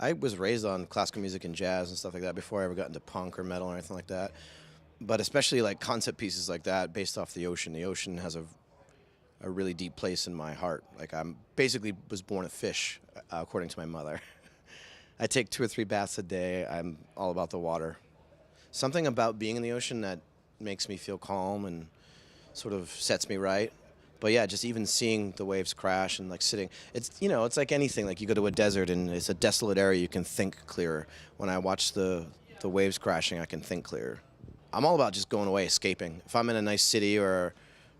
I was raised on classical music and jazz and stuff like that before I ever got into punk or metal or anything like that. But especially like concept pieces like that based off the ocean. The ocean has a really deep place in my heart. Like I'm basically was born a fish, according to my mother. I take 2 or 3 baths a day. I'm all about the water. Something about being in the ocean that makes me feel calm and sort of sets me right. But yeah, just even seeing the waves crash and like sitting, it's, you know, it's like anything. Like you go to a desert and it's a desolate area, you can think clearer. When I watch the waves crashing, I can think clearer. I'm all about just going away, escaping. If I'm in a nice city or,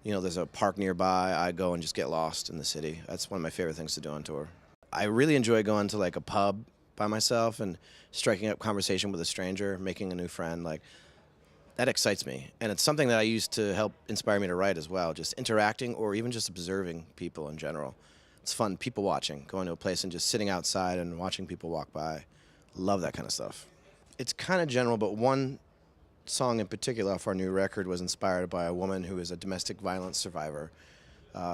you know, there's a park nearby, I go and just get lost in the city. That's one of my favorite things to do on tour. I really enjoy going to like a pub by myself and striking up conversation with a stranger, making a new friend. Like that excites me, and it's something that I use to help inspire me to write as well, just interacting or even just observing people in general. It's fun, people watching, going to a place and just sitting outside and watching people walk by. Love that kind of stuff. It's kind of general, but one song in particular off our new record was inspired by a woman who is a domestic violence survivor,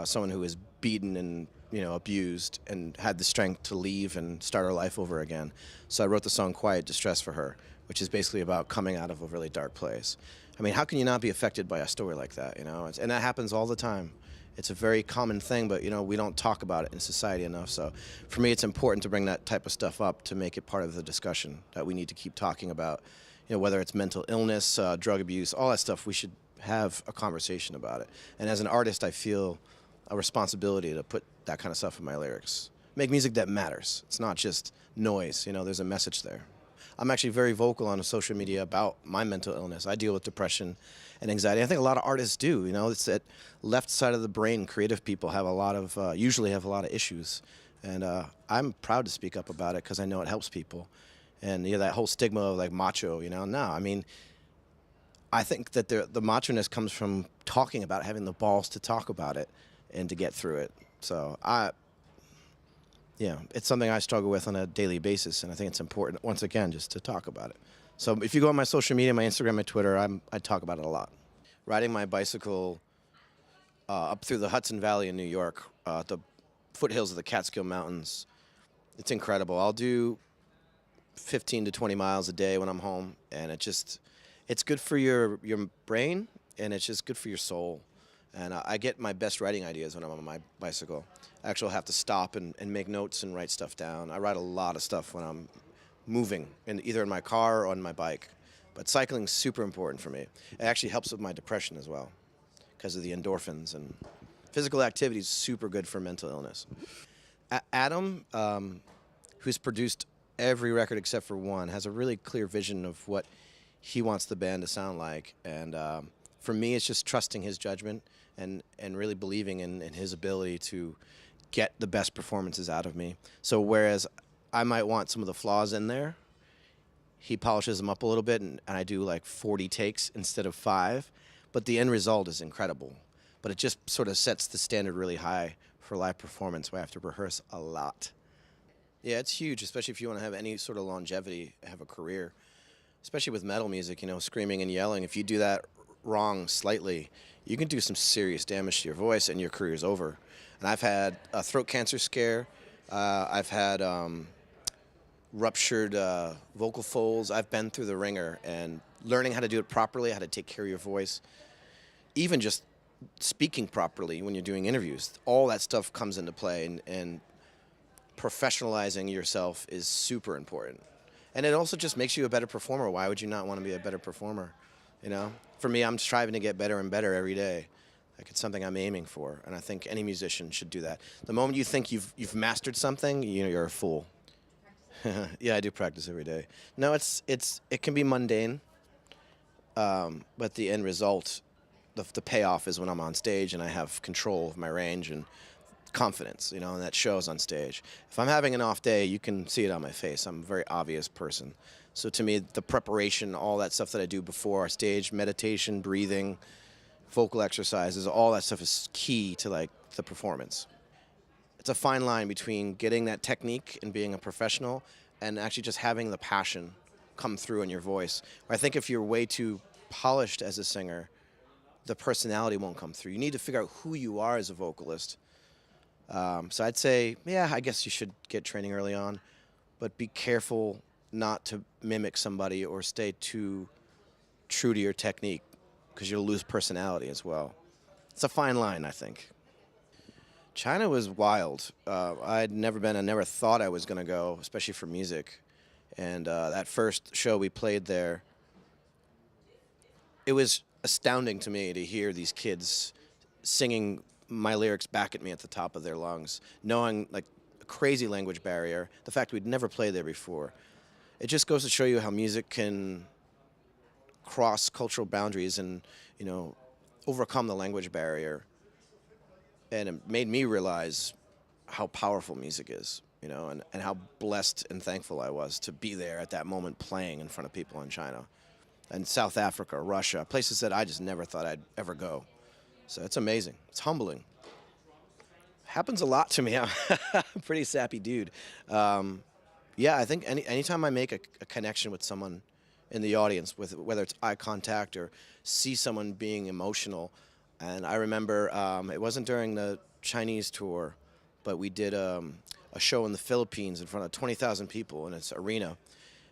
someone who was beaten and, you know, abused and had the strength to leave and start her life over again. So I wrote the song Quiet Distress for her, which is basically about coming out of a really dark place. I mean, how can you not be affected by a story like that, you know? And that happens all the time. It's a very common thing, but, you know, we don't talk about it in society enough. So for me, it's important to bring that type of stuff up to make it part of the discussion that we need to keep talking about. You know, whether it's mental illness, drug abuse, all that stuff, we should have a conversation about it. And as an artist, I feel a responsibility to put that kind of stuff in my lyrics. Make music that matters. It's not just noise, you know, there's a message there. I'm actually very vocal on social media about my mental illness. I deal with depression and anxiety. I think a lot of artists do, you know, it's that left side of the brain, creative people have a lot of, usually have a lot of issues. And I'm proud to speak up about it because I know it helps people. And you know, that whole stigma of like macho, you know, no, I mean, I think that the macho-ness comes from talking about it, having the balls to talk about it and to get through it. So yeah, it's something I struggle with on a daily basis, and I think it's important, once again, just to talk about it. So if you go on my social media, my Instagram, my Twitter, I talk about it a lot. Riding my bicycle up through the Hudson Valley in New York, the foothills of the Catskill Mountains, it's incredible. I'll do 15 to 20 miles a day when I'm home, and it's good for your brain, and it's just good for your soul. And I get my best writing ideas when I'm on my bicycle. I actually have to stop and make notes and write stuff down. I write a lot of stuff when I'm moving, either in my car or on my bike. But cycling's super important for me. It actually helps with my depression as well because of the endorphins. And physical activity is super good for mental illness. Adam, who's produced every record except for one, has a really clear vision of what he wants the band to sound like. And for me, it's just trusting his judgment and really believing in his ability to get the best performances out of me. So whereas I might want some of the flaws in there, he polishes them up a little bit, and I do like 40 takes instead of 5. But the end result is incredible. But it just sort of sets the standard really high for live performance where I have to rehearse a lot. Yeah, it's huge, especially if you want to have any sort of longevity, have a career. Especially with metal music, you know, screaming and yelling. If you do that wrong slightly, you can do some serious damage to your voice and your career's over. And I've had a throat cancer scare. I've had ruptured vocal folds. I've been through the ringer, and learning how to do it properly, how to take care of your voice, even just speaking properly when you're doing interviews, all that stuff comes into play, and professionalizing yourself is super important. And it also just makes you a better performer. Why would you not want to be a better performer? You know, for me, I'm striving to get better and better every day. Like, it's something I'm aiming for, and I think any musician should do that. The moment you think you've mastered something, you know, you're a fool. Yeah, I do practice every day. No, it can be mundane, but the end result, the payoff is when I'm on stage and I have control of my range and confidence, you know, and that shows on stage. If I'm having an off day, you can see it on my face. I'm a very obvious person. So to me, the preparation, all that stuff that I do before our stage, meditation, breathing, vocal exercises, all that stuff is key to like the performance. It's a fine line between getting that technique and being a professional and actually just having the passion come through in your voice. I think if you're way too polished as a singer, the personality won't come through. You need to figure out who you are as a vocalist. So I'd say, yeah, I guess you should get training early on. but be careful not to mimic somebody or stay too true to your technique because you'll lose personality as well. It's a fine line, I think. China was wild. I'd never been, I never thought I was going to go, especially for music. And that first show we played there, it was astounding to me to hear these kids singing my lyrics back at me at the top of their lungs, knowing like a crazy language barrier, the fact we'd never played there before. It just goes to show you how music can cross cultural boundaries and, you know, overcome the language barrier. And it made me realize how powerful music is, you know, and how blessed and thankful I was to be there at that moment playing in front of people in China and South Africa, Russia, places that I just never thought I'd ever go. So it's amazing. It's humbling. Happens a lot to me. I'm a pretty sappy dude. Yeah, I think anytime I make a connection with someone in the audience, with whether it's eye contact or see someone being emotional, and I remember it wasn't during the Chinese tour, but we did a show in the Philippines in front of 20,000 people in its arena.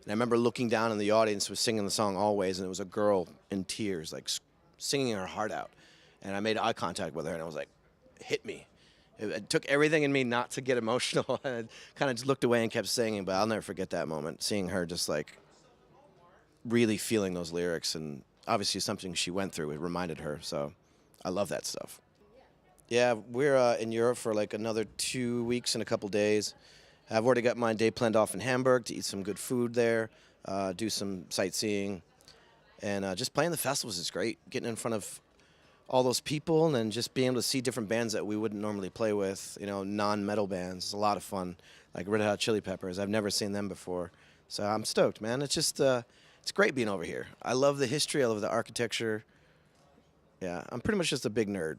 And I remember looking down in the audience, was singing the song Always, and it was a girl in tears, like singing her heart out. And I made eye contact with her, and I was like, hit me. It took everything in me not to get emotional. And I kind of just looked away and kept singing, but I'll never forget that moment, seeing her just like really feeling those lyrics. And obviously something she went through, it reminded her. So I love that stuff. Yeah, we're in Europe for like another 2 weeks and a couple days. I've already got my day planned off in Hamburg to eat some good food there, do some sightseeing, and just playing the festivals is great. Getting in front of all those people and then just being able to see different bands that we wouldn't normally play with, you know, non-metal bands. It's a lot of fun, like Red Hot Chili Peppers. I've never seen them before. So I'm stoked, man. It's just, it's great being over here. I love the history. I love the architecture. Yeah, I'm pretty much just a big nerd.